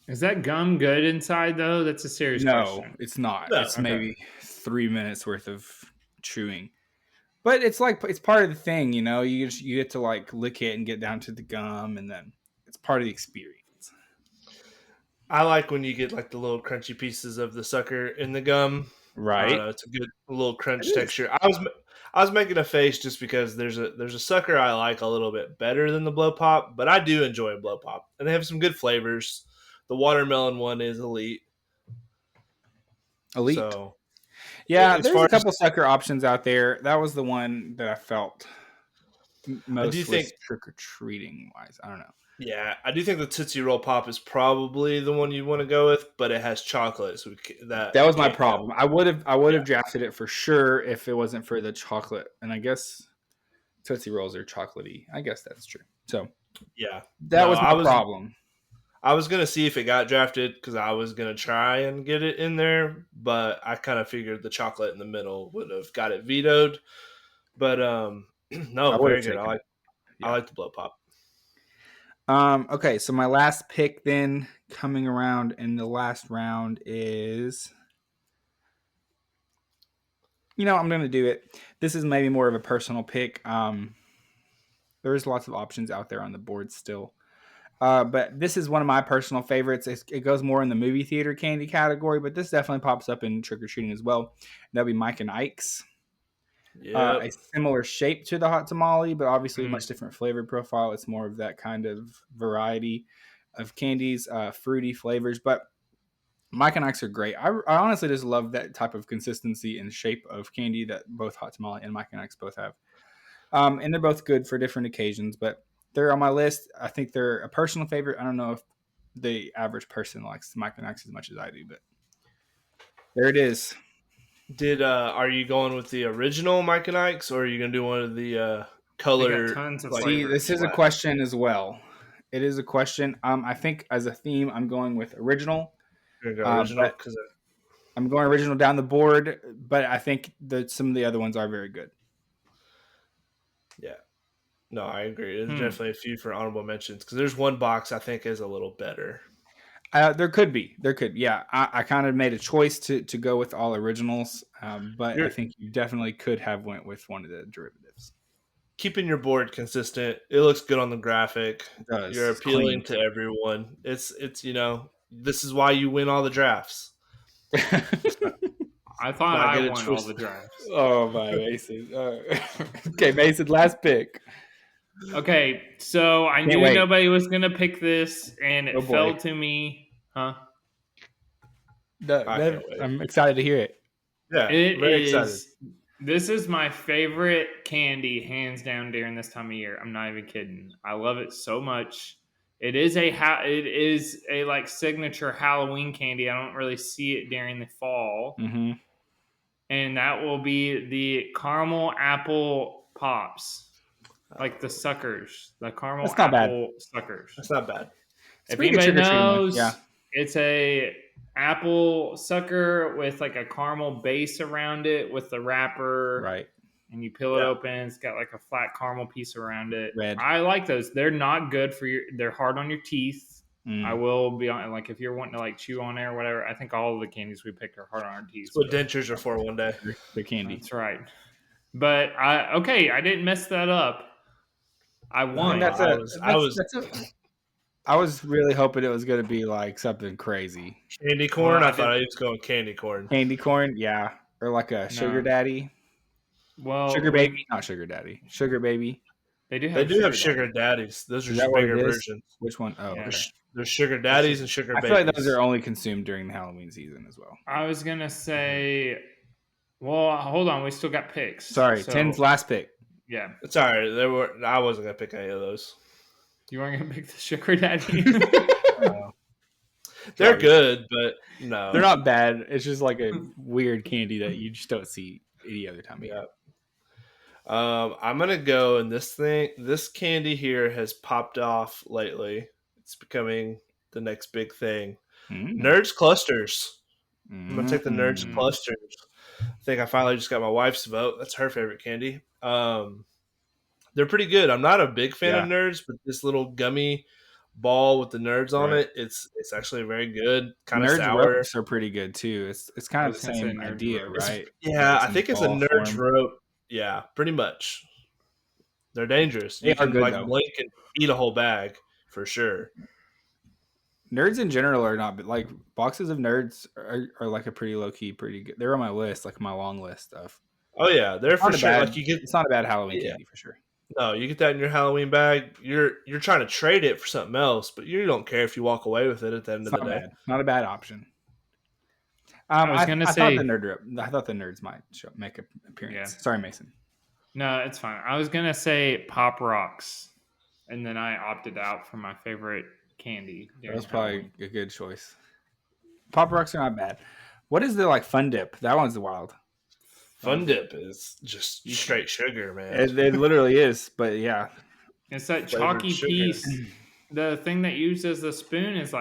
Is that gum good inside though? That's a serious question. No, it's not. No, it's maybe 3 minutes worth of chewing, but it's part of the thing. You get to like lick it and get down to the gum, and then it's part of the experience. I like when you get like the little crunchy pieces of the sucker in the gum. Right. It's a good little crunch texture. I was making a face just because there's a sucker I like a little bit better than the blow pop, but I do enjoy a blow pop, and they have some good flavors. The watermelon one is elite. So, yeah, there's a couple sucker options out there. That was the one that I felt most trick or treating wise. I don't know. Yeah, I do think the Tootsie Roll Pop is probably the one you want to go with, but it has chocolate, so that was my problem. I would have drafted it for sure if it wasn't for the chocolate, and I guess Tootsie Rolls are chocolatey. I guess that's true. So yeah, that was my problem. I was gonna see if it got drafted because I was gonna try and get it in there, but I kind of figured the chocolate in the middle would have got it vetoed. But no, very good. I like the blow pop. Okay, so my last pick then coming around in the last round is, I'm going to do it. This is maybe more of a personal pick. There's lots of options out there on the board still. But this is one of my personal favorites. It goes more in the movie theater candy category, but this definitely pops up in trick-or-treating as well. That'll be Mike and Ike's. A similar shape to the hot tamale, but obviously a much different flavor profile. It's more of that kind of variety of candies, fruity flavors. But Mike and Ike's are great. I honestly just love that type of consistency and shape of candy that both hot tamale and Mike and Ike's both have. And they're both good for different occasions, but they're on my list. I think they're a personal favorite. I don't know if the average person likes Mike and Ike's as much as I do, but there it is. Are you going with the original Mike and Ike's, or are you going to do one of the color? Tons of See, this is a question as well. It is a question. I think as a theme, I'm going with original. You're going to go original because I'm going original down the board, but I think that some of the other ones are very good. Yeah, no, I agree. There's definitely a few for honorable mentions because there's one box I think is a little better. There could be. Yeah. I kind of made a choice to go with all originals, but I think you definitely could have went with one of the derivatives. Keeping your board consistent. It looks good on the graphic. It does. You're appealing to everyone. It's this is why you win all the drafts. I thought I won all the drafts. Oh, my Mason. Okay, Mason, last pick. Okay, so I knew nobody was going to pick this, and it fell to me. Huh? I'm excited to hear it. Yeah, very excited. This is my favorite candy, hands down, during this time of year. I'm not even kidding. I love it so much. It is a like signature Halloween candy. I don't really see it during the fall. Mm-hmm. And that will be the caramel apple pops. Like the suckers. The caramel apple suckers. That's not bad. If anybody knows, it's a apple sucker with like a caramel base around it with the wrapper. Right. And you peel it open. It's got like a flat caramel piece around it. Red. I like those. They're not good for they're hard on your teeth. I will be on, like, if you're wanting to like chew on there or whatever, I think all of the candies we picked are hard on our teeth. That's what dentures are for one day. They're candy. That's right. But I didn't mess that up. I won. I was really hoping it was going to be like something crazy. Candy corn? I thought I was going candy corn. Candy corn, yeah. Or like a sugar daddy. Well, sugar baby, not sugar daddy. Sugar baby. They do have sugar daddies. Those are just bigger versions. Which one? Oh, yeah. There's sugar daddies and sugar babies. I feel like those are only consumed during the Halloween season as well. I was going to say Well, hold on. We still got picks. Sorry, 10's last pick. Yeah. It's all right. I wasn't going to pick any of those. You weren't going to pick the Sugar Daddy? They're good, but no. They're not bad. It's just like a weird candy that you just don't see any other time of year. I'm going to go, and this candy here has popped off lately. It's becoming the next big thing. Nerds Clusters. I'm going to take the Nerds Clusters. I think I finally just got my wife's vote. That's her favorite candy. They're pretty good. I'm not a big fan of Nerds, but this little gummy ball with the Nerds on it, it's actually very good. Kind of sour. Ropes are pretty good too. It's kind of the same idea, right? I think it's a Nerds rope. Yeah, pretty much. They're dangerous. They are good, blink and eat a whole bag for sure. Nerds in general are not, but like boxes of Nerds are like a pretty low key, pretty good. They're on my list, like my long list of. Oh yeah, they're for sure. It's not a bad Halloween candy for sure. No, you get that in your Halloween bag. You're trying to trade it for something else, but you don't care if you walk away with it at the end of the day. Not a bad option. I thought the Nerds might make an appearance. Yeah. Sorry, Mason. No, it's fine. I was gonna say Pop Rocks, and then I opted out for my favorite candy. That was probably a good choice. Pop Rocks are not bad. What is the Fun Dip? That one's wild. Fun Dip is just straight sugar, man. It literally is, but yeah. It's that chalky piece. The thing that uses the spoon is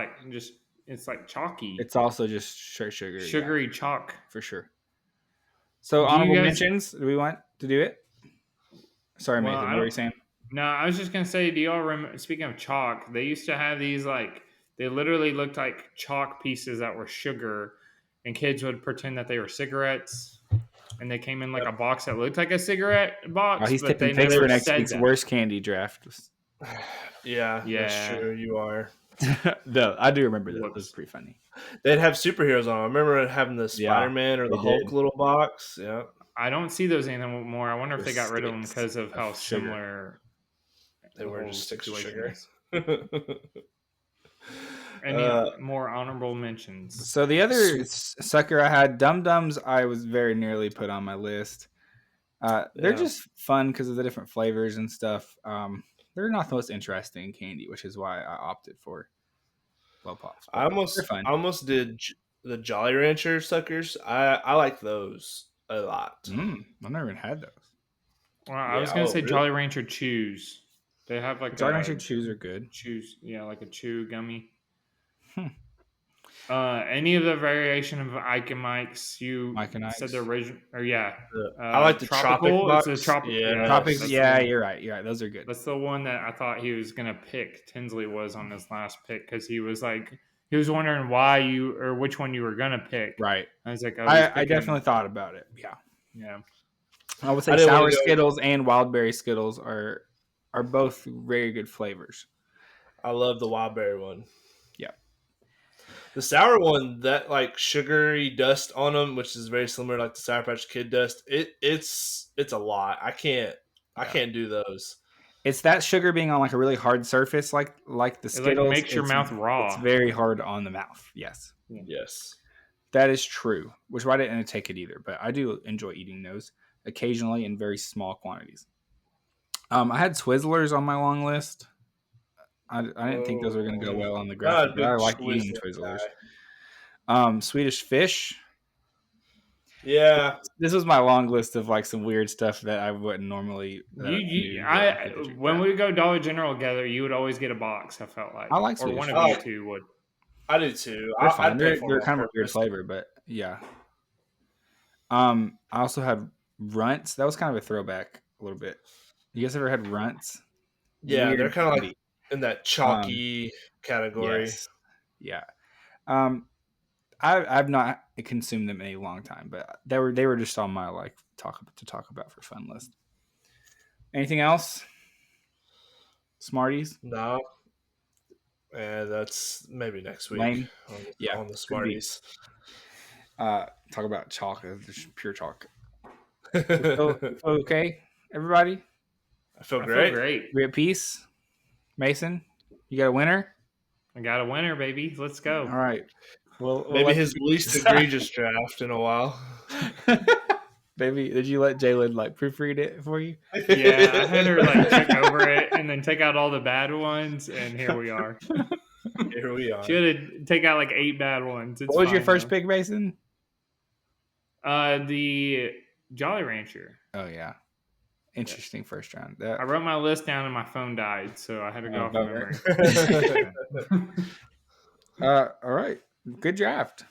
it's like chalky. It's also just straight sugar. Sugary chalk. For sure. So honorable mentions, do we want to do it? Sorry, Nathan, what were you saying? No, I was just going to say, do y'all remember, speaking of chalk, they used to have these they literally looked like chalk pieces that were sugar, and kids would pretend that they were cigarettes. And they came in a box that looked like a cigarette box. He's tipping picks for next week's worst candy draft. Yeah, that's true. You are. No, I do remember that. It was pretty funny. They'd have superheroes on. I remember having the Spider-Man or the Hulk little box. Yeah. I don't see those anymore. I wonder if they got rid of them because of how similar they were. Just sticks of sugar. Any more honorable mentions? So the other sucker I had, Dum Dums, I was very nearly put on my list. They're just fun because of the different flavors and stuff. They're not the most interesting candy, which is why I opted for Blow Pops. I almost did the Jolly Rancher suckers. I like those a lot. I've never even had those. Well, I was going to say really? Jolly Rancher Chews. They have Jolly Rancher Chews are good. Chews, yeah, like a chew gummy. Any of the variation of Ike and Mike's, you said the original, or I like the tropical box. It's a tropical, you're right. Those are good. That's the one that I thought he was gonna pick. Tinsley was on his last pick because he was wondering which one you were gonna pick. Right. I was like, I definitely thought about it. Yeah. I would say sour Skittles and wild berry Skittles are both very good flavors. I love the wild berry one. Yeah. The sour one, that sugary dust on them, which is very similar to the Sour Patch Kid dust. It's a lot. I can't do those. It's that sugar being on a really hard surface, like the Skittles. It makes your mouth raw. It's very hard on the mouth. Yes. Yes. That is true. Which why didn't I take it either? But I do enjoy eating those occasionally in very small quantities. I had Twizzlers on my long list. I didn't think those were going to go well on the graphic, but I like eating Twizzlers. Swedish Fish. Yeah. This was my long list of some weird stuff that I wouldn't normally. When we go Dollar General together, you would always get a box. I felt like I like Swedish. Or one of you two would. I do too. They're fine. They're kind of a weird flavor, but yeah. I also had Runts. That was kind of a throwback a little bit. You guys ever had Runts? Yeah, weird, they're kind of in that chalky category. Yes. Yeah. I've not consumed them in a long time, but they were just on my talk about for fun list. Anything else? Smarties? No. And that's maybe next week. On the Smarties. Talk about chalk, just pure chalk. Okay, everybody? I feel great. We at peace? Mason, you got a winner? I got a winner, baby. Let's go. All right. Well, maybe his least egregious draft in a while. Baby, did you let Jalen like proofread it for you? Yeah, I had her like check over it and then take out all the bad ones, and here we are. Here we are. She had to take out like 8 bad ones. What was your first pick, Mason? The Jolly Rancher. Oh yeah, interesting first round. I wrote my list down and my phone died, so I had to go off memory. All right, good draft.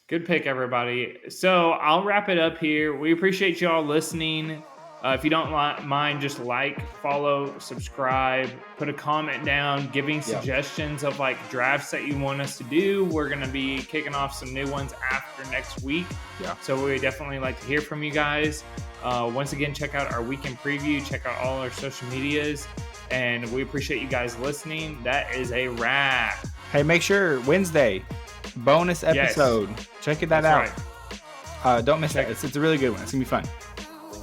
Good pick, everybody. So I'll wrap it up here. We appreciate y'all listening. If you don't mind, just like, follow, subscribe, put a comment down, giving suggestions of like drafts that you want us to do. We're going to be kicking off some new ones after next week. Yeah. So we definitely like to hear from you guys. Once again, check out our weekend preview. Check out all our social medias. And we appreciate you guys listening. That is a wrap. Hey, make sure Wednesday, bonus episode. Yes. Check that out. Right. Don't miss that. It's a really good one. It's going to be fun.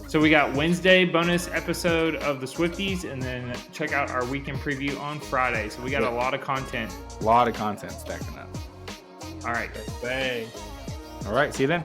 So we got Wednesday bonus episode of the Swifties, and then check out our weekend preview on Friday. So we got a lot of content. A lot of content stacking up. All right. Bang. All right. See you then.